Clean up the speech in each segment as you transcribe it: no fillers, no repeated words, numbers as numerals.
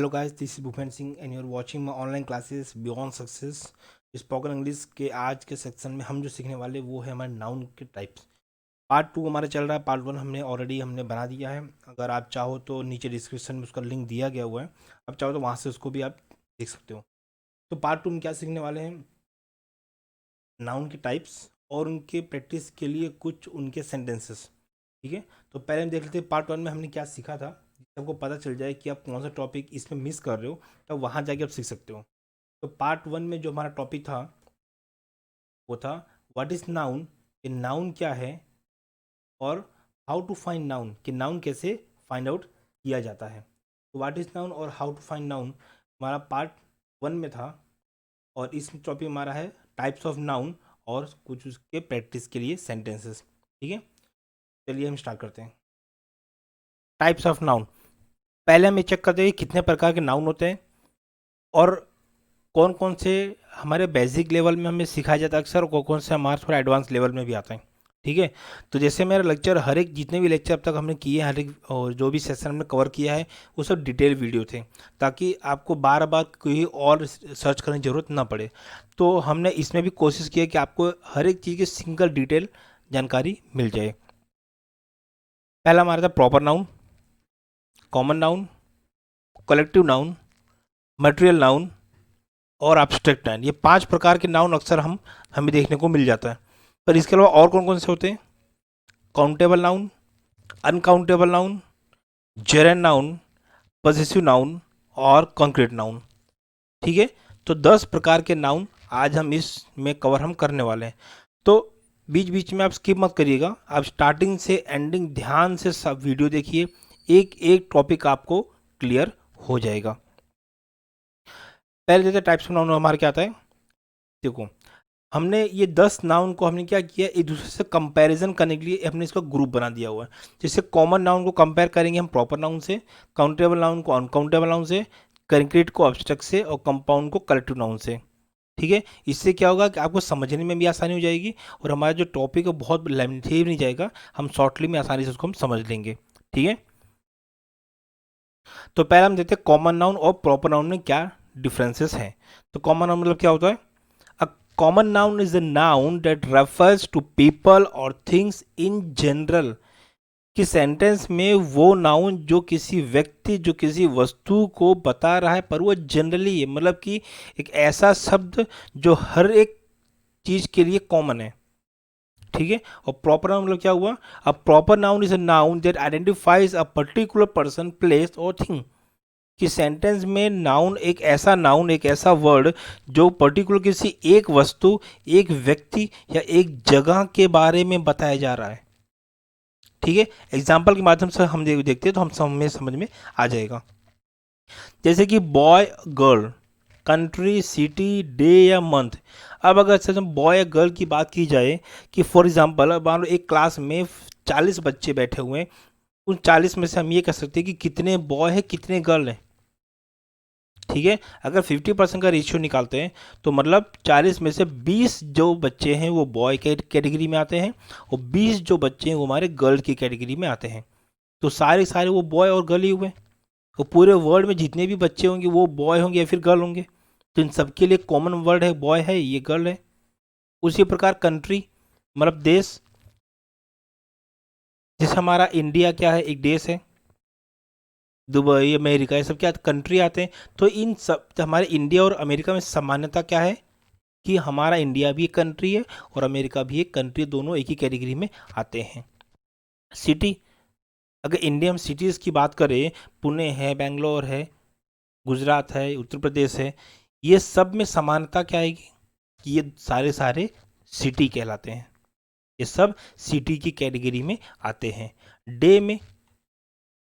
Hello guys, this is Bhupendra Singh and you are watching my online classes beyond success. Spoken English के आज के section में हम जो सीखने वाले वो है हमारे नाउन के टाइप्स। पार्ट 2 हमारा चल रहा है। पार्ट 1 हमने बना दिया है। अगर आप चाहो तो नीचे डिस्क्रिप्शन में उसका लिंक दिया गया हुआ है, आप चाहो तो वहाँ से उसको भी आप देख सकते हो। तो पार्ट 2 में क्या सीखने वाले हैं, नाउन के टाइप्स और उनके प्रैक्टिस के लिए कुछ उनके सेंटेंसेस। ठीक है, तो पहले हम देख लेते हैं पार्ट 1 में हमने क्या सीखा था, जिससे आपको पता चल जाए कि आप कौन सा टॉपिक इसमें मिस कर रहे हो, तब वहाँ जाके आप सीख सकते हो। तो पार्ट 1 में जो हमारा टॉपिक था वो था व्हाट इज़ नाउन, कि नाउन क्या है, और हाउ टू फाइंड नाउन, कि नाउन कैसे फाइंड आउट किया जाता है। तो व्हाट इज़ नाउन और हाउ टू फाइंड नाउन हमारा पार्ट 1 में था। और इस टॉपिक हमारा है टाइप्स ऑफ नाउन और कुछ उसके प्रैक्टिस के लिए सेंटेंसेस। ठीक है, चलिए हम स्टार्ट करते हैं। टाइप्स ऑफ नाउन, पहले हम ये चेक करते हैं कि कितने प्रकार के नाउन होते हैं और कौन कौन से हमारे बेसिक लेवल में हमें सिखाया जाता है अक्सर, और कौन कौन से हमारे थोड़ा एडवांस लेवल में भी आते हैं। ठीक है, तो जैसे मेरा लेक्चर हर एक जितने भी लेक्चर अब तक हमने किए हैं, हर एक और जो भी सेशन हमने कवर किया है वो सब डिटेल वीडियो थे, ताकि आपको बार बार कोई और सर्च करने की ज़रूरत ना पड़े। तो हमने इसमें भी कोशिश की है कि आपको हर एक चीज़ की सिंगल डिटेल जानकारी मिल जाए। पहला हमारा था proper noun, common noun, collective noun, material noun और एब्स्ट्रैक्ट नाउन। ये 5 प्रकार के नाउन अक्सर हमें देखने को मिल जाता है। पर इसके अलावा और कौन कौन से होते हैं, countable noun, uncountable noun, Geraint noun, possessive noun और कॉन्क्रीट नाउन। ठीक है, तो 10 प्रकार के नाउन आज हम इसमें कवर करने वाले हैं। तो बीच बीच में आप स्किप मत करिएगा, आप स्टार्टिंग से एंडिंग ध्यान से सब वीडियो देखिए, एक एक टॉपिक आपको क्लियर हो जाएगा। पहले जैसे टाइप्स ऑफ नाउन हमारे क्या आता है, देखो हमने ये 10 नाउन को हमने क्या किया, एक दूसरे से कंपैरिजन करने के लिए हमने इसका ग्रुप बना दिया हुआ है। जैसे कॉमन नाउन को कंपेयर करेंगे हम प्रॉपर नाउन से, काउंटेबल नाउन को अनकाउंटेबल नाउन से, कंक्रीट को एब्स्ट्रैक्ट से और कंपाउंड को कलेक्टिव नाउन से। ठीक है, इससे क्या होगा कि आपको समझने में भी आसानी हो जाएगी और हमारा जो टॉपिक है बहुत लेंथी नहीं जाएगा, हम शॉर्टली में आसानी से उसको हम समझ लेंगे। ठीक है, तो पहले हम देखते हैं कॉमन नाउन और प्रॉपर नाउन में क्या डिफरेंसेस हैं। तो कॉमन नाउन मतलब क्या होता है, a common noun is a noun that refers to people or things in general। कि सेंटेंस में वो नाउन जो किसी व्यक्ति, जो किसी वस्तु को बता रहा है, पर वो जनरली है, मतलब कि एक ऐसा शब्द जो हर एक चीज के लिए कॉमन है। ठीक है, और प्रॉपर नाउन मतलब क्या हुआ, a proper noun is a noun that identifies a particular person, place और थिंग। कि सेंटेंस में नाउन एक ऐसा वर्ड जो पर्टिकुलर किसी एक वस्तु, एक व्यक्ति या एक जगह के बारे में बताया जा रहा है। ठीक है, एग्जाम्पल के माध्यम से हम देखते हैं तो हमें समझ में आ जाएगा। जैसे कि boy girl, country, city, day या मंथ। अब अगर सच में बॉय या गर्ल की बात की जाए कि फॉर एग्जाम्पल मान लो एक क्लास में 40 बच्चे बैठे हुए हैं, उन 40 में से हम ये कह सकते हैं कि कितने बॉय है कितने गर्ल हैं। ठीक है, अगर 50% का रेशियो निकालते हैं तो मतलब 40 में से 20 जो बच्चे हैं वो बॉय के कैटेगरी में आते हैं और 20 जो बच्चे हैं वो हमारे गर्ल की कैटेगरी में आते हैं। तो सारे सारे वो बॉय और गर्ल ही हुए। तो पूरे वर्ल्ड में जितने भी बच्चे होंगे वो बॉय होंगे या फिर गर्ल होंगे, तो इन सबके लिए कॉमन वर्ड है, बॉय है, ये गर्ल है। उसी प्रकार कंट्री मतलब देश, जैसे हमारा इंडिया क्या है, एक देश है, दुबई, अमेरिका, ये सब क्या कंट्री आते हैं। तो इन सब हमारे इंडिया और अमेरिका में सामान्यता क्या है कि हमारा इंडिया भी एक कंट्री है और अमेरिका भी एक कंट्री, दोनों एक ही कैटेगरी में आते हैं। सिटी, अगर इंडिया में सिटीज़ की बात करें, पुणे है, बेंगलोर है, गुजरात है, उत्तर प्रदेश है, ये सब में समानता क्या आएगी कि ये सारे सारे सिटी कहलाते हैं, ये सब सिटी की कैटेगरी में आते हैं। डे में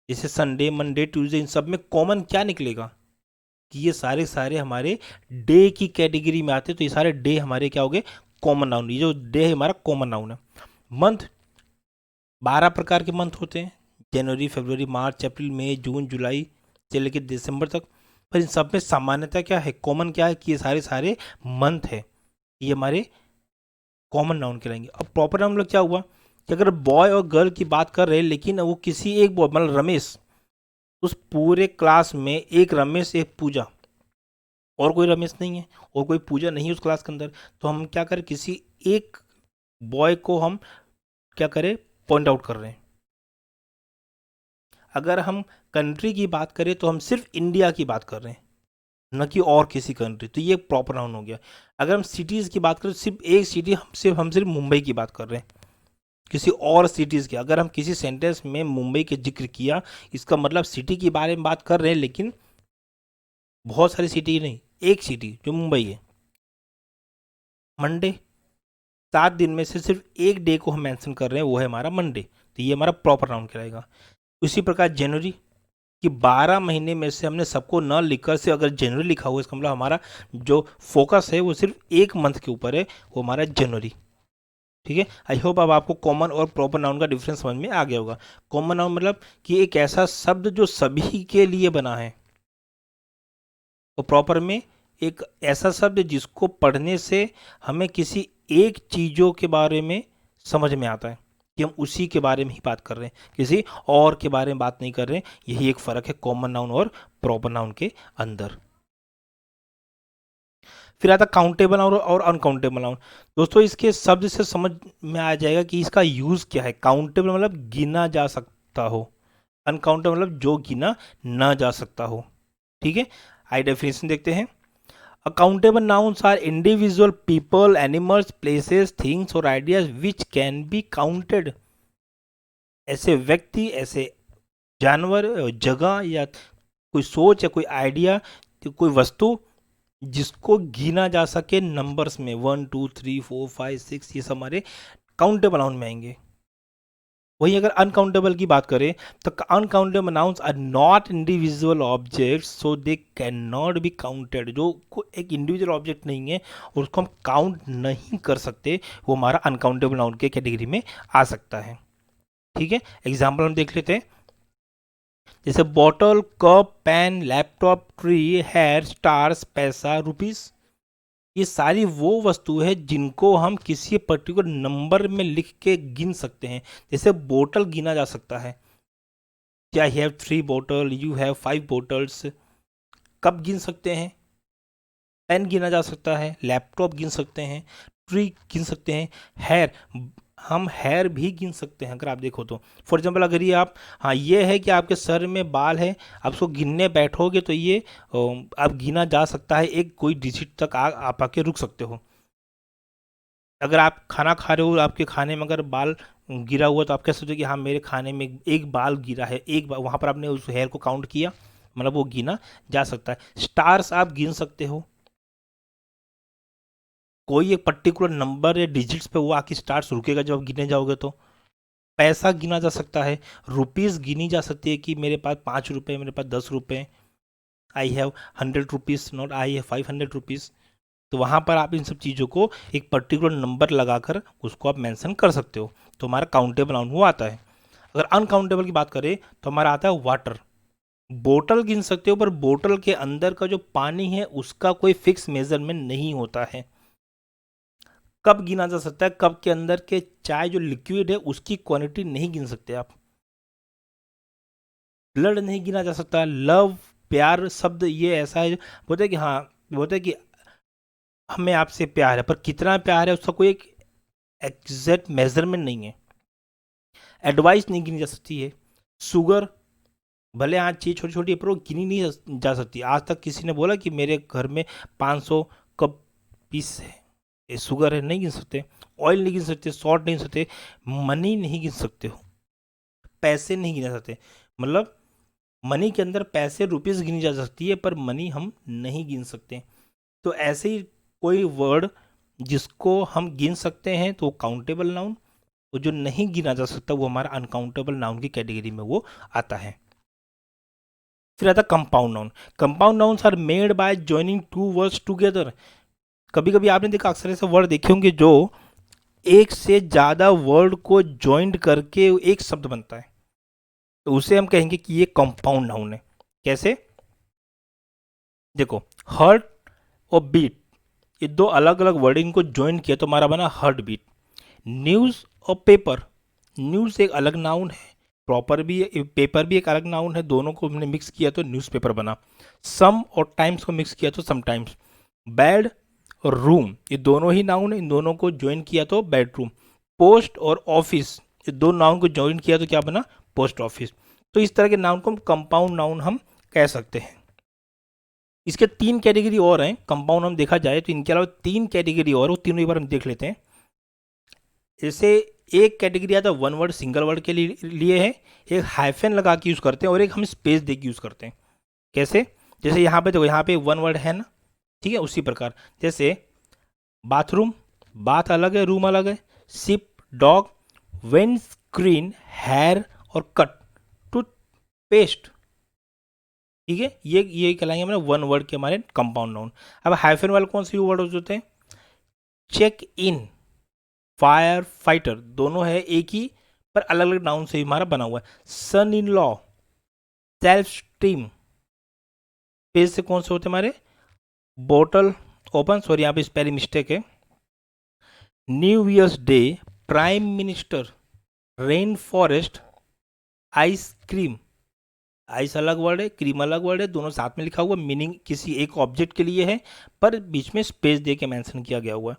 जैसे संडे, मंडे, ट्यूसडे, इन सब में कॉमन क्या निकलेगा कि ये सारे सारे हमारे डे की कैटेगरी में आते हैं। तो ये सारे डे हमारे क्या हो गए, कॉमन नाउन। ये जो डे है हमारा कॉमन नाउन है। मंथ, 12 प्रकार के मंथ होते हैं, जनवरी, फरवरी, मार्च, अप्रैल, मई, जून, जुलाई से लेकर दिसंबर तक। पर इन सब में सामान्यता क्या है, कॉमन क्या है कि ये सारे सारे मंथ है, ये हमारे कॉमन नाउन कहलाएंगे। अब प्रॉपर नाउन मतलब क्या हुआ कि अगर बॉय और गर्ल की बात कर रहे हैं लेकिन वो किसी एक बॉय मतलब रमेश, उस पूरे क्लास में एक रमेश, एक पूजा, और कोई रमेश नहीं है और कोई पूजा नहीं है उस क्लास के अंदर, तो हम क्या करें, किसी एक बॉय को हम क्या करें, पॉइंट आउट कर रहे हैं। अगर हम कंट्री की बात करें तो हम सिर्फ इंडिया की बात कर रहे हैं, न कि और किसी कंट्री, तो ये प्रॉपर नाउन हो गया। अगर हम सिटीज़ की बात करें तो सिर्फ एक सिटी, हम सिर्फ मुंबई की बात कर रहे हैं, किसी और सिटीज़ की। अगर हम किसी सेंटेंस में मुंबई के जिक्र किया, इसका मतलब सिटी के बारे में बात कर रहे हैं, लेकिन बहुत सारी सिटी नहीं, एक सिटी जो मुंबई है। मंडे, 7 दिन में से सिर्फ एक डे को हम मेंशन कर रहे हैं, वो है हमारा मंडे, तो ये हमारा प्रॉपर नाउन कहलाएगा। उसी प्रकार जनवरी, कि 12 महीने में से हमने सबको न लिखकर से अगर जनवरी लिखा हुआ, इसका मतलब हमारा जो फोकस है वो सिर्फ एक मंथ के ऊपर है, वो हमारा जनवरी। ठीक है, आई होप अब आपको कॉमन और प्रॉपर नाउन का डिफरेंस समझ में आ गया होगा। कॉमन नाउन मतलब कि एक ऐसा शब्द जो सभी के लिए बना है, और प्रॉपर में एक ऐसा शब्द जिसको पढ़ने से हमें किसी एक चीज़ों के बारे में समझ में आता है कि हम उसी के बारे में ही बात कर रहे हैं, किसी और के बारे में बात नहीं कर रहे हैं। यही एक फ़र्क है कॉमन नाउन और प्रॉपर नाउन के अंदर। फिर आता काउंटेबल नाउन और अनकाउंटेबल नाउन। दोस्तों इसके शब्द से समझ में आ जाएगा कि इसका यूज़ क्या है। काउंटेबल मतलब गिना जा सकता हो, अनकाउंटेबल मतलब जो गिना ना जा सकता हो। ठीक है, आई डेफिनेशन देखते हैं। Accountable nouns are individual people, animals, places, things और ideas which can be counted. ऐसे व्यक्ति, ऐसे जानवर, जगह या कोई सोच या कोई आइडिया, कोई वस्तु जिसको गिना जा सके नंबर्स में, 1 2 3 4 5 6, ये सब हमारे काउंटेबल नाउन में आएंगे। वहीं अगर अनकाउंटेबल की बात करें तो uncountable nouns are not individual objects, so they can not be counted. जो एक इंडिविजुअल ऑब्जेक्ट नहीं है और उसको हम काउंट नहीं कर सकते, वो हमारा अनकाउंटेबल नाउन के कैटेगरी में आ सकता है। ठीक है, एग्जाम्पल हम देख लेते हैं। जैसे bottle, cup, pen, laptop, tree, hair, stars, पैसा, रुपीस, ये सारी वो वस्तु है जिनको हम किसी पर्टिकुलर नंबर में लिख के गिन सकते हैं। जैसे बोतल गिना जा सकता है, आई हैव 3 बोतल, यू हैव 5 बोटल्स। कप गिन सकते हैं, पेन गिना जा सकता है, लैपटॉप गिन सकते हैं, ट्री गिन सकते हैं, हेयर, हम हेयर भी गिन सकते हैं अगर आप देखो तो। फॉर एग्जाम्पल अगर ये आप, हाँ ये है कि आपके सर में बाल है, आप उसको गिनने बैठोगे तो ये आप गिना जा सकता है, एक कोई डिजिट तक आप आके रुक सकते हो। अगर आप खाना खा रहे हो, आपके खाने में अगर बाल गिरा हुआ तो आप कह सकते हो कि हाँ मेरे खाने में एक बाल गिरा है, एक बार वहाँ पर आपने उस हेयर को काउंट किया, मतलब वो गिना जा सकता है। स्टार्स आप गिन सकते हो, कोई एक पर्टिकुलर नंबर या डिजिट्स पे वो आके स्टार्स रुकेगा जब आप गिने जाओगे तो। पैसा गिना जा सकता है, रुपीज़ गिनी जा सकती है कि मेरे पास 5 रुपये, मेरे पास 10 रुपये, I have 100 rupees, not I have 500 rupees. तो वहाँ पर आप इन सब चीज़ों को एक पर्टिकुलर नंबर लगाकर उसको आप मेंशन कर सकते हो, तो हमारा काउंटेबल नाउन वो आता है। अगर अनकाउंटेबल की बात करें तो हमारा आता है वाटर। बोतल गिन सकते हो, पर बोतल के अंदर का जो पानी है उसका कोई फिक्स मेजरमेंट नहीं होता है। कप गिना जा सकता है, कप के अंदर के चाय जो लिक्विड है उसकी क्वांटिटी नहीं गिन सकते आप। ब्लड नहीं गिना जा सकता। लव, प्यार शब्द ये ऐसा है, बोलते हैं कि हाँ, बोलते हैं कि हमें आपसे प्यार है, पर कितना प्यार है उसका कोई एक एग्जैक्ट मेजरमेंट नहीं है। एडवाइस नहीं गिनी जा सकती है। शुगर, भले आज चीज़ छोटी छोटी है पर वो गिनी नहीं जा सकती। आज तक किसी ने बोला कि मेरे घर में 500 कप पीस है, ये शुगर है, नहीं गिन सकते। ऑयल नहीं गिन सकते, सॉल्ट नहीं गिन सकते, मनी नहीं गिन सकते हो, पैसे नहीं गिना सकते। मतलब मनी के अंदर पैसे, रुपीज़ गिनी जा सकती है, पर मनी हम नहीं गिन सकते। तो ऐसे ही कोई वर्ड जिसको हम गिन सकते हैं तो काउंटेबल नाउन, और जो नहीं गिना जा सकता वो हमारा अनकाउंटेबल नाउन की कैटेगरी में वो आता है। फिर आता compound noun. Compound nouns are made by joining two words together. कभी कभी आपने देखा, अक्सर ऐसे वर्ड देखे होंगे जो एक से ज़्यादा वर्ड को ज्वाइंट करके एक शब्द बनता है, तो उसे हम कहेंगे कि ये कंपाउंड नाउन है। कैसे, देखो, हर्ट और बीट, ये दो अलग अलग वर्ड, इनको ज्वाइन किया तो हमारा बना हार्ट बीट। न्यूज़ और पेपर, न्यूज़ एक अलग नाउन है, प्रॉपर भी पेपर भी एक अलग नाउन है, दोनों को हमने मिक्स किया तो न्यूज़पेपर बना। सम और टाइम्स को मिक्स किया तो सम टाइम्स। बेड और रूम ये दोनों ही नाउन है, इन दोनों को ज्वाइन किया तो बेडरूम। पोस्ट और ऑफिस ये दो नाउन को ज्वाइन किया तो क्या बना, पोस्ट ऑफिस। तो इस तरह के नाउन को कंपाउंड नाउन हम कह सकते हैं। इसके 3 कैटेगरी और हैं कंपाउंड, हम देखा जाए तो इनके अलावा 3 कैटेगरी और, वो तीनों एक बार हम देख लेते हैं। जैसे एक कैटेगरी आता है वन वर्ड सिंगल वर्ड के लिए है, एक हाइफन लगा के यूज़ करते हैं और एक हम स्पेस दे के यूज़ करते हैं। कैसे, जैसे यहाँ पे देखो, यहाँ पे वन वर्ड है ना, ठीक है, उसी प्रकार जैसे बाथरूम, बाथ अलग है, रूम अलग है। Ship, dog, windscreen, hair और कट, टूथपेस्ट, ठीक है। ये कहलाएंगे हमारे वन वर्ड के हमारे कंपाउंड नाउन। अब हाइफन वाले कौन से वर्ड होते हैं, चेक इन, फायर फाइटर, दोनों है एक ही पर अलग अलग नाउन से हमारा बना हुआ है। Son in law, self stream, page से कौन से होते हैं हमारे, बोटल ओपन, सॉरी यहाँ पे स्पेलिंग मिस्टेक है। New years day, prime minister, rain forest, ice cream, ice अलग वर्ड है, क्रीम अलग वर्ड है, दोनों साथ में लिखा हुआ, मीनिंग किसी एक ऑब्जेक्ट के लिए है पर बीच में स्पेस दे के मेंशन किया गया हुआ है,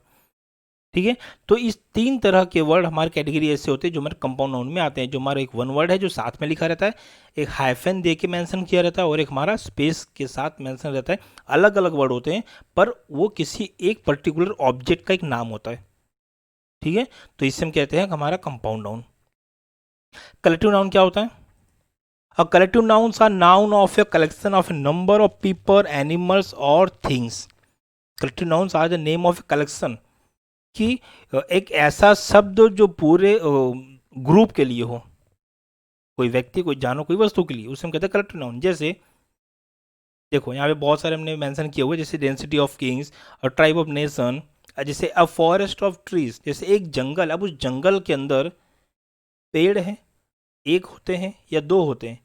ठीक है। तो इस 3 तरह के वर्ड हमारे कैटेगरी ऐसे होते हैं जो हमारे कंपाउंड नाउन में आते हैं, जो हमारा एक वन वर्ड है जो साथ में लिखा रहता है, एक हाइफन दे के मेंशन किया रहता है और एक हमारा स्पेस के साथ मेंशन रहता है। अलग अलग वर्ड होते हैं पर वो किसी एक पर्टिकुलर ऑब्जेक्ट का एक नाम होता है, ठीक है। तो इससे हम कहते हैं हमारा कंपाउंड नाउन। कलेक्टिव नाउन क्या होता है, A collective nouns are noun of a collection of a number of people, animals or things. Collective nouns are the name of a collection. कि एक ऐसा शब्द जो पूरे ग्रुप के लिए हो, कोई व्यक्ति, कोई जानवर, कोई वस्तु के लिए, उसे हम कहते हैं कलेक्टिव नाउन। जैसे देखो यहाँ पे बहुत सारे हमने मेंशन किए हुए, जैसे डेंसिटी ऑफ किंग्स और ट्राइब ऑफ नेशन, जैसे अ फॉरेस्ट ऑफ ट्रीज, जैसे एक जंगल, अब उस जंगल के अंदर पेड़ है, एक होते हैं या 2 होते हैं,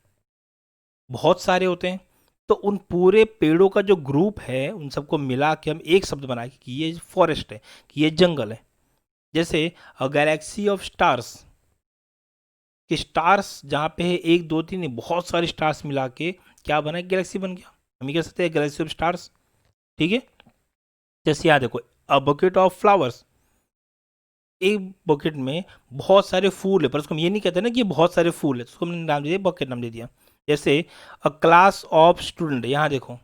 बहुत सारे होते हैं, तो उन पूरे पेड़ों का जो ग्रुप है उन सबको मिला के हम एक शब्द बनाए कि ये फॉरेस्ट है, कि ये जंगल है। जैसे अ गैलेक्सी ऑफ स्टार्स, कि स्टार्स जहाँ पे है 1 2 3 नहीं, बहुत सारे स्टार्स मिला के क्या बना, गैलेक्सी बन गया, हम ये कह सकते हैं गैलेक्सी ऑफ स्टार्स, ठीक है। जैसे यहाँ देखो अ बकेट ऑफ फ्लावर्स, एक बकेट में बहुत सारे फूल है पर उसको हम ये नहीं कहते ना कि बहुत सारे फूल है, तो उसको हमने नाम दे दिया, बकेट नाम दे दिया। जैसे अ क्लास ऑफ स्टूडेंट, यहाँ देखो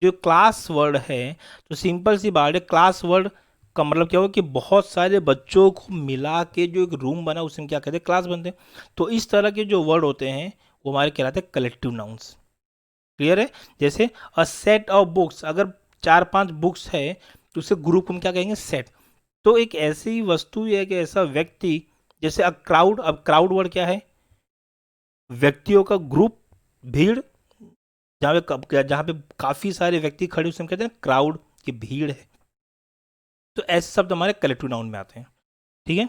जो क्लास वर्ड है, तो सिंपल सी बात है, क्लास वर्ड का मतलब क्या होगा कि बहुत सारे बच्चों को मिला के जो एक रूम बना उसे हम क्या कहते हैं, क्लास बनते हैं। तो इस तरह के जो वर्ड होते हैं वो हमारे कहलाते हैं कलेक्टिव नाउन्स, क्लियर है। जैसे अ सेट ऑफ बुक्स, अगर 4 5 बुक्स है तो उसे ग्रुप हम क्या कहेंगे, सेट। तो एक ऐसी वस्तु या एक ऐसा व्यक्ति, जैसे अ क्राउड, अब क्राउड वर्ड क्या है, व्यक्तियों का ग्रुप, भीड़, जहाँ पे काफ़ी सारे व्यक्ति खड़े उसे हम कहते हैं क्राउड, की भीड़ है। तो ऐसे शब्द हमारे कलेक्टिव नाउन में आते हैं, ठीक है।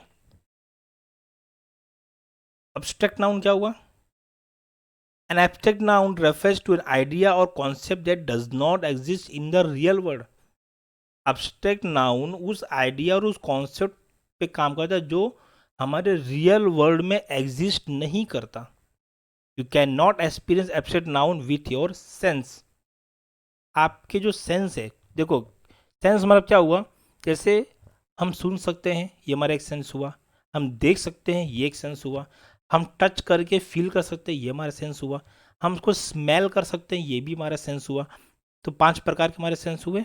अब्स्ट्रैक्ट नाउन क्या हुआ, an abstract noun refers to an idea और concept that does not exist in the real world. Abstract noun उस आइडिया और उस कॉन्सेप्ट पे काम करता है जो हमारे रियल वर्ल्ड में एग्जिस्ट नहीं करता। You can not experience abstract noun with your sense, आपके जो सेंस है, देखो सेंस मतलब क्या हुआ, जैसे हम सुन सकते हैं, ये हमारा एक सेंस हुआ, हम देख सकते हैं, ये एक सेंस हुआ, हम टच करके फील कर सकते हैं, ये हमारा सेंस हुआ, हम उसको स्मेल कर सकते हैं, ये भी हमारा सेंस हुआ। तो 5 प्रकार के हमारे सेंस हुए।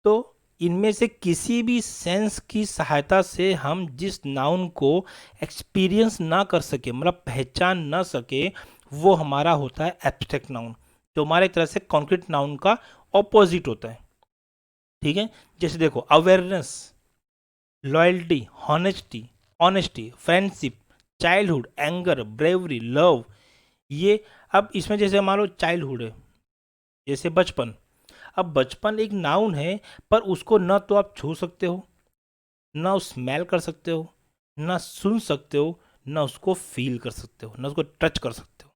तो इनमें से किसी भी सेंस की सहायता से हम जिस नाउन को एक्सपीरियंस ना कर सके, मतलब पहचान ना सके, वो हमारा होता है एब्स्ट्रैक्ट नाउन, जो हमारे एक तरह से कॉन्क्रीट नाउन का ऑपोजिट होता है, ठीक है। जैसे देखो awareness, loyalty, honesty, honesty, friendship, childhood, anger, bravery, love, ये, अब इसमें जैसे मान लो चाइल्डहुड है, जैसे बचपन, अब बचपन एक नाउन है पर उसको न तो आप छू सकते हो, ना स्मेल कर सकते हो, ना सुन सकते हो, ना उसको फील कर सकते हो, ना उसको टच कर सकते हो।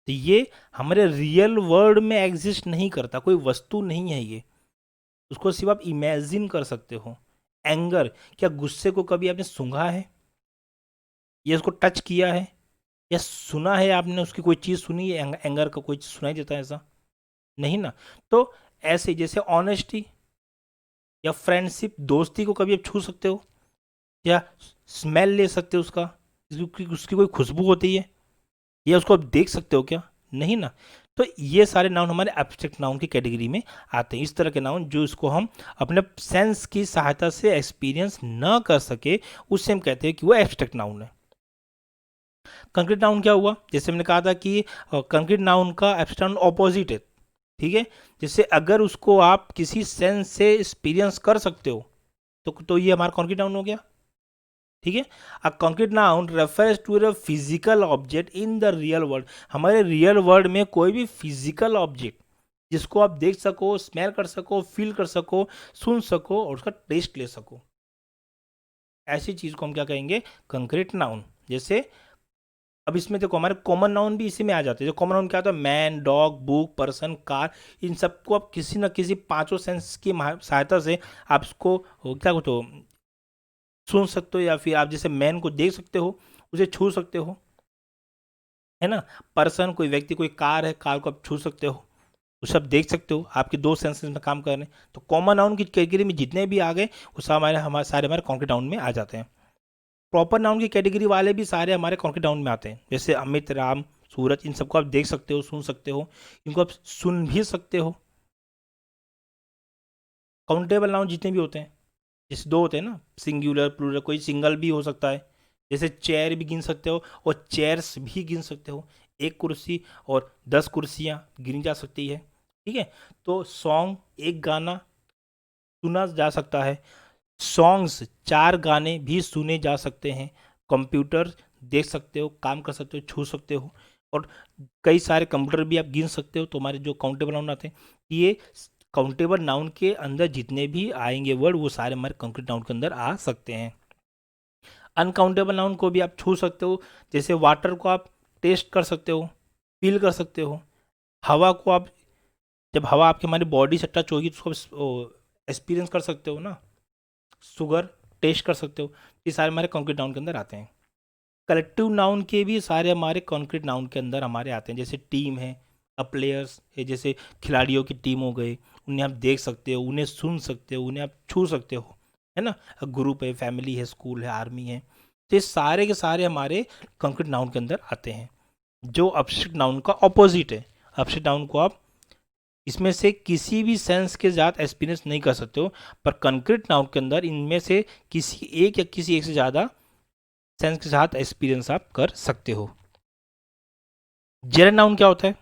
तो ये हमारे रियल वर्ल्ड में एग्जिस्ट नहीं करता, कोई वस्तु नहीं है ये, उसको सिर्फ आप इमेजिन कर सकते हो। एंगर, क्या गुस्से को कभी आपने सूंघा है, या उसको टच किया है, या सुना है आपने उसकी कोई चीज़ सुनी है, एंगर का कोई चीज़ सुनाई देता है ऐसा? नहीं ना। तो ऐसे जैसे ऑनेस्टी या फ्रेंडशिप, दोस्ती को कभी आप छू सकते हो, या स्मेल ले सकते हो उसका, उसकी उसकी कोई खुशबू होती है, या उसको आप देख सकते हो क्या? नहीं ना। तो ये सारे नाउन हमारे एब्स्ट्रैक्ट नाउन की कैटेगरी में आते हैं। इस तरह के नाउन जो इसको हम अपने सेंस की सहायता से एक्सपीरियंस न कर सके, उससे हम कहते हैं कि वो एब्स्ट्रैक्ट नाउन है। कंक्रीट नाउन क्या हुआ? जैसे मैंने कहा था कि कंक्रीट नाउन का एब्स्ट्रैक्ट नाउन ऑपोजिट है, ठीक है। जैसे अगर उसको आप किसी सेंस से एक्सपीरियंस कर सकते हो, तो ये हमारा कंक्रीट नाउन हो गया, ठीक है। A concrete noun refers to a physical object in the real world. हमारे रियल वर्ल्ड में कोई भी फिजिकल ऑब्जेक्ट जिसको आप देख सको, स्मेल कर सको, फील कर सको, सुन सको और उसका टेस्ट ले सको, ऐसी चीज को हम क्या कहेंगे? Concrete noun. जैसे अब इसमें देखो हमारे कॉमन नाउन भी इसी में आ जाते हैं। जो कॉमन नाउन क्या होता है? Man, dog, book, person, car. इन सबको आप किसी न किसी पांचों सेंस की सहायता से आप इसको क्या कहते हो, सुन सकते हो, या फिर आप जैसे मैन को देख सकते हो, उसे छू सकते हो, है ना। पर्सन कोई व्यक्ति, कोई कार है, कार को आप छू सकते हो, उसे आप देख सकते हो, आपके दो सेंसेस में काम कर रहे हैं। तो कॉमन नाउन की कैटेगरी में जितने भी आ गए वो सब हमारे हमारे सारे हमारे कॉन्क्रीट नाउन में आ जाते हैं। प्रॉपर नाउन की कैटेगरी वाले भी सारे हमारे कॉन्क्रीट नाउन में आते हैं। जैसे अमित, राम, सूरज, इन सबको आप देख सकते हो, सुन सकते हो, इनको आप सुन भी सकते हो। काउंटेबल नाउन जितने भी होते हैं, जैसे दो होते हैं ना, सिंगुलर, प्लूरल, कोई सिंगल भी हो सकता है। जैसे चेयर भी गिन सकते हो और चेयर्स भी गिन सकते हो। एक कुर्सी और 10 कुर्सियाँ गिनी जा सकती है, ठीक है। तो सॉन्ग, एक गाना सुना जा सकता है। सॉन्ग्स, 4 गाने भी सुने जा सकते हैं। कंप्यूटर देख सकते हो, काम कर सकते हो, छू सकते हो, और कई सारे कंप्यूटर भी आप गिन सकते हो। तो हमारे जो काउंटेबल नाउन आते हैं, ये काउंटेबल नाउन के अंदर जितने भी आएंगे वर्ड, वो सारे हमारे काउंटेबल नाउन के अंदर आ सकते हैं। अनकाउंटेबल नाउन को भी आप छू सकते हो। जैसे वाटर को आप टेस्ट कर सकते हो, फील कर सकते हो। हवा को आप, जब हवा आपकी हमारी बॉडी से टच होगी तो उसको एक्सपीरियंस कर सकते हो ना। शुगर टेस्ट कर सकते हो। ये सारे हमारे कॉन्क्रीट नाउन के अंदर आते हैं। कलेक्टिव नाउन के भी सारे हमारे कॉन्क्रीट नाउन के अंदर हमारे आते हैं। जैसे टीम है, प्लेयर्स है, जैसे खिलाड़ियों की टीम हो गई, उन्हें आप देख सकते हो, उन्हें सुन सकते हो, उन्हें आप छू सकते हो, है ना। ग्रुप है, फैमिली है, स्कूल है, आर्मी है। तो ये सारे के सारे हमारे कॉन्क्रीट नाउन के अंदर आते हैं, जो एब्स्ट्रैक्ट नाउन का ऑपोजिट है। एब्स्ट्रैक्ट नाउन को आप इसमें से किसी भी सेंस के साथ एक्सपीरियंस नहीं कर सकते हो, पर कंक्रीट नाउन के अंदर इनमें से किसी एक या किसी एक से ज़्यादा सेंस के साथ एक्सपीरियंस आप कर सकते हो। जेरन नाउन क्या होता है?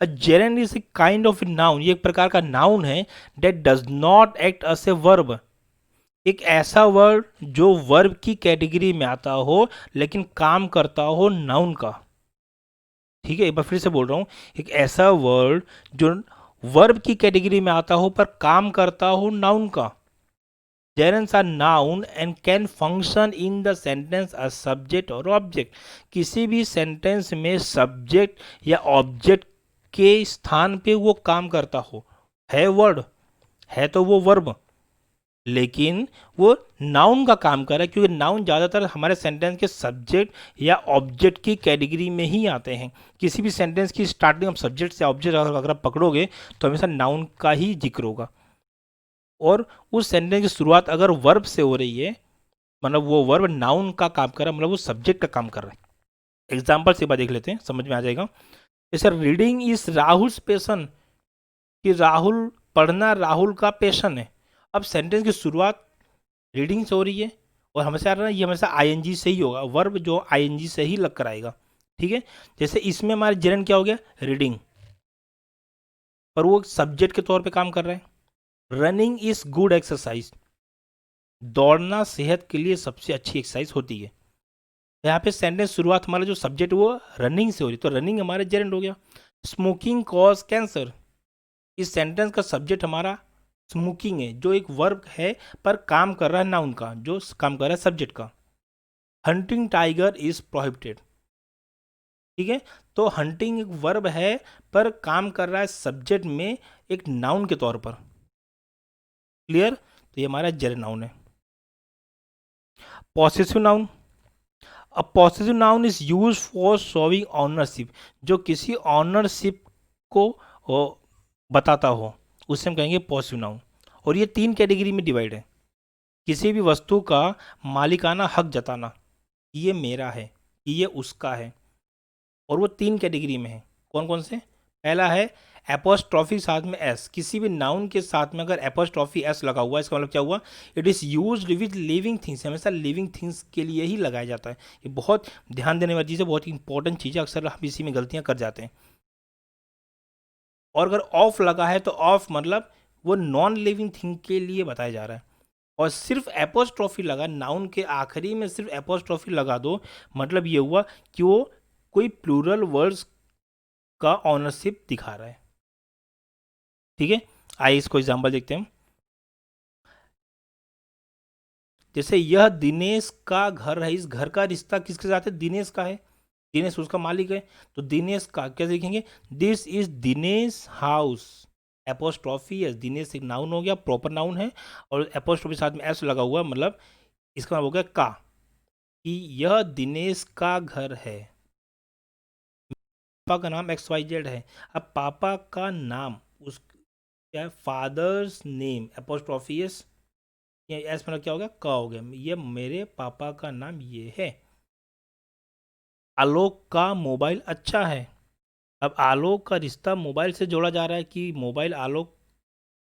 A gerund is a kind of noun. ये एक प्रकार का नाउन है that does not act as a verb. एक ऐसा वर्ड जो वर्ब की कैटेगरी में आता हो लेकिन काम करता हो नाउन का, ठीक है। एक बार फिर से बोल रहा हूं, एक ऐसा वर्ड जो वर्ब की कैटेगरी में आता हो पर काम करता हो नाउन का। Gerunds are noun and can function in the sentence as subject or object। किसी भी सेंटेंस में सब्जेक्ट या ऑब्जेक्ट के स्थान पे वो काम करता हो। है वर्ड, है तो वो वर्ब, लेकिन वो नाउन का काम कर रहा है, क्योंकि नाउन ज़्यादातर हमारे सेंटेंस के सब्जेक्ट या ऑब्जेक्ट की कैटेगरी में ही आते हैं। किसी भी सेंटेंस की स्टार्टिंग आप सब्जेक्ट से ऑब्जेक्ट अगर आप पकड़ोगे तो हमेशा नाउन का ही जिक्र होगा, और उस सेंटेंस की शुरुआत अगर वर्ब से हो रही है, मतलब वो वर्ब नाउन का काम कर रहा है, मतलब वो सब्जेक्ट का काम कर रहा है। एग्जाम्पल से बात देख लेते हैं, समझ में आ जाएगा। जैसे रीडिंग इज राहुल पैशन, कि राहुल पढ़ना राहुल का पैशन है। अब सेंटेंस की शुरुआत रीडिंग से हो रही है, और हमेशा ये हमेशा आईएनजी से ही होगा, वर्ब जो आईएनजी से ही लग कर आएगा, ठीक है। जैसे इसमें हमारे जेरन क्या हो गया? रीडिंग, पर वो सब्जेक्ट के तौर पे काम कर रहा है। रनिंग इज गुड एक्सरसाइज, दौड़ना सेहत के लिए सबसे अच्छी एक्सरसाइज होती है। यहाँ पे सेंटेंस शुरुआत हमारा जो सब्जेक्ट वो रनिंग से हो रही, तो रनिंग हमारा जेरेंड हो गया। स्मोकिंग कॉज कैंसर, इस सेंटेंस का सब्जेक्ट हमारा स्मोकिंग है, जो एक वर्ब है पर काम कर रहा है नाउन का, जो काम कर रहा है सब्जेक्ट का। हंटिंग टाइगर इज प्रोहिबिटेड, ठीक है। तो हंटिंग एक वर्ब है पर काम कर रहा है सब्जेक्ट में एक नाउन के तौर पर। क्लियर? तो ये हमारा जेरेंड नाउन है। Possessive noun, a possessive noun is use for showing ownership, जो किसी ऑनरशिप को बताता हो उससे हम कहेंगे पॉसेसिव नाउन। और ये 3 कैटेगरी में डिवाइड है। किसी भी वस्तु का मालिकाना हक जताना कि ये मेरा है, कि ये उसका है, और वो 3 कैटेगरी में है। कौन कौन से? पहला है एपोस्ट्रॉफी साथ में एस। किसी भी नाउन के साथ में अगर एपोस्ट्रॉफी एस लगा हुआ है, इसका मतलब क्या हुआ? It is used with living things. हमेशा लिविंग थिंग्स के लिए ही लगाया जाता है। ये बहुत ध्यान देने वाली चीज़ है, बहुत इंपॉर्टेंट चीज़ है, अक्सर हम इसी में गलतियां कर जाते हैं। और अगर ऑफ लगा है तो ऑफ मतलब वो नॉन लिविंग थिंग के लिए बताया जा रहा है। और सिर्फ एपोस्ट्रॉफी लगा, नाउन के आखिरी में सिर्फ एपोस्ट्रॉफी लगा दो, मतलब ये हुआ कि वो कोई प्लूरल वर्ड्स का ऑनरशिप दिखा रहा है। ठीक है, आइए इसको एग्जांपल देखते हैं। जैसे यह दिनेश का घर है, इस घर का रिश्ता किसके साथ है? दिनेश का है, दिनेश उसका मालिक है। तो दिनेश का कैसे लिखेंगे? This is Dinesh house, apostrophe S. Dinesh एक नाउन हो गया, प्रॉपर नाउन है, और एपोस्ट्रॉफी साथ में एस लगा हुआ, मतलब इसका मतलब हो गया का, कि यह दिनेश का घर है। पापा का नाम XYZ है। अब पापा का नाम उस क्या है? फादर्स नेम, एपोस्ट्रॉफी एस, ये एस मतलब क्या हो गया? का हो गया। ये मेरे पापा का नाम ये है। आलोक का मोबाइल अच्छा है। अब आलोक का रिश्ता मोबाइल से जोड़ा जा रहा है कि मोबाइल आलोक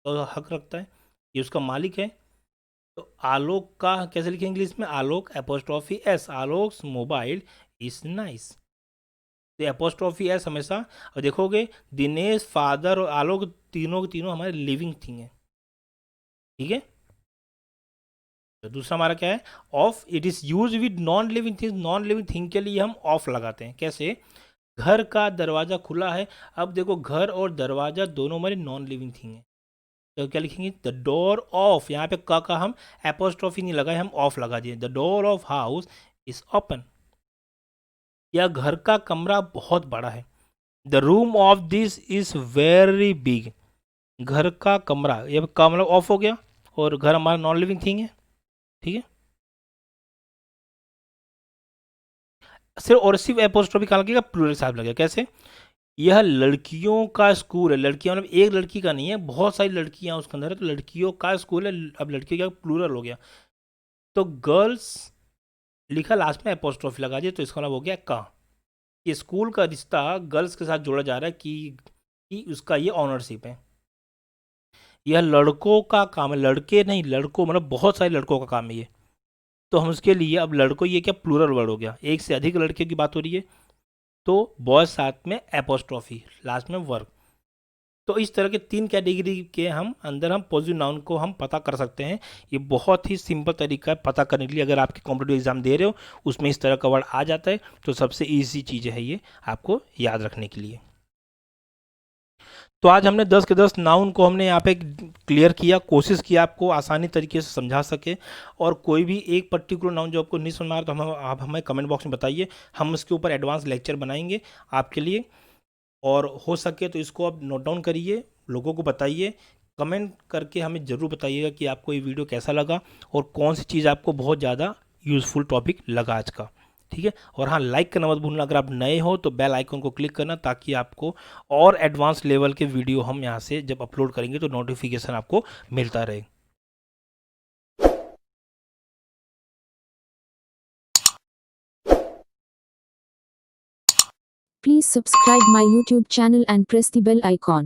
का हक रखता है, ये उसका मालिक है। तो आलोक का कैसे लिखेंगे इंग्लिश में? Alok apostrophe s, Alok mobile is nice. तो एपोस्ट्रॉफी एस हमेशा। और देखोगे दिनेश, फादर और आलोक तीनों के तीनों हमारे लिविंग थिंग है। ठीक है, तो दूसरा हमारा क्या है? Of. It is use with non living thing. Non living thing के लिए हम ऑफ लगाते हैं। कैसे? घर का दरवाजा खुला है। अब देखो घर और दरवाजा दोनों हमारे नॉन लिविंग थिंग है, तो क्या लिखेंगे? The door of. यहाँ पे का हम एपोस्ट्रॉफी नहीं लगाए, हम ऑफ लगा दिए। The door of house is open. यह घर का कमरा बहुत बड़ा है। The room of this is very big. घर का कमरा, ये का मतलब ऑफ हो गया, और घर हमारा नॉन लिविंग थिंग है। ठीक है, सिर्फ और सिर्फ एपोस्ट्रॉफी कहाँ लगेगा? प्लूरल साहब लगेगा। कैसे? यह लड़कियों का स्कूल है। लड़कियां मतलब एक लड़की का नहीं है, बहुत सारी लड़कियां उसके अंदर है, तो लड़कियों का स्कूल है। अब लड़कियों का प्लूरल हो गया, तो गर्ल्स लिखा लास्ट में एपोस्ट्रॉफी लगा दिए, तो इसका मतलब हो गया का। ये स्कूल का रिश्ता गर्ल्स के साथ जोड़ा जा रहा है कि उसका ये ऑनरशिप है। यह लड़कों का काम है। लड़के नहीं, लड़कों मतलब बहुत सारे लड़कों का काम है ये। तो हम उसके लिए अब लड़कों, ये क्या प्लूरल वर्ड हो गया, एक से अधिक लड़के की बात हो रही है, तो बॉयज साथ में एपोस्ट्रॉफी, लास्ट में वर्ब। तो इस तरह के 3 कैटेगरी के हम अंदर हम पॉजिटिव नाउन को हम पता कर सकते हैं। ये बहुत ही सिंपल तरीका है पता करने के लिए। अगर आपके कॉम्पिटिटिव एग्जाम दे रहे हो उसमें इस तरह का वर्ड आ जाता है, तो सबसे ईजी चीज़ है ये आपको याद रखने के लिए। तो आज हमने 10 के 10 नाउन को हमने यहाँ पे क्लियर किया, कोशिश किया आपको आसानी तरीके से समझा सके। और कोई भी एक पर्टिकुलर नाउन जो आपको नहीं समझ में आ रहा, तो आप हमें कमेंट बॉक्स में बताइए, हम इसके ऊपर एडवांस लेक्चर बनाएंगे आपके लिए। और हो सके तो इसको आप नोट डाउन करिए, लोगों को बताइए, कमेंट करके हमें ज़रूर बताइएगा कि आपको ये वीडियो कैसा लगा और कौन सी चीज़ आपको बहुत ज़्यादा यूज़फुल टॉपिक लगा आज का। ठीक है, और हाँ, लाइक करना मत भूलना। अगर आप नए हो तो बेल आइकन को क्लिक करना, ताकि आपको और एडवांस लेवल के वीडियो हम यहाँ से जब अपलोड करेंगे तो नोटिफिकेशन आपको मिलता रहे। Please subscribe my YouTube channel and press the bell icon.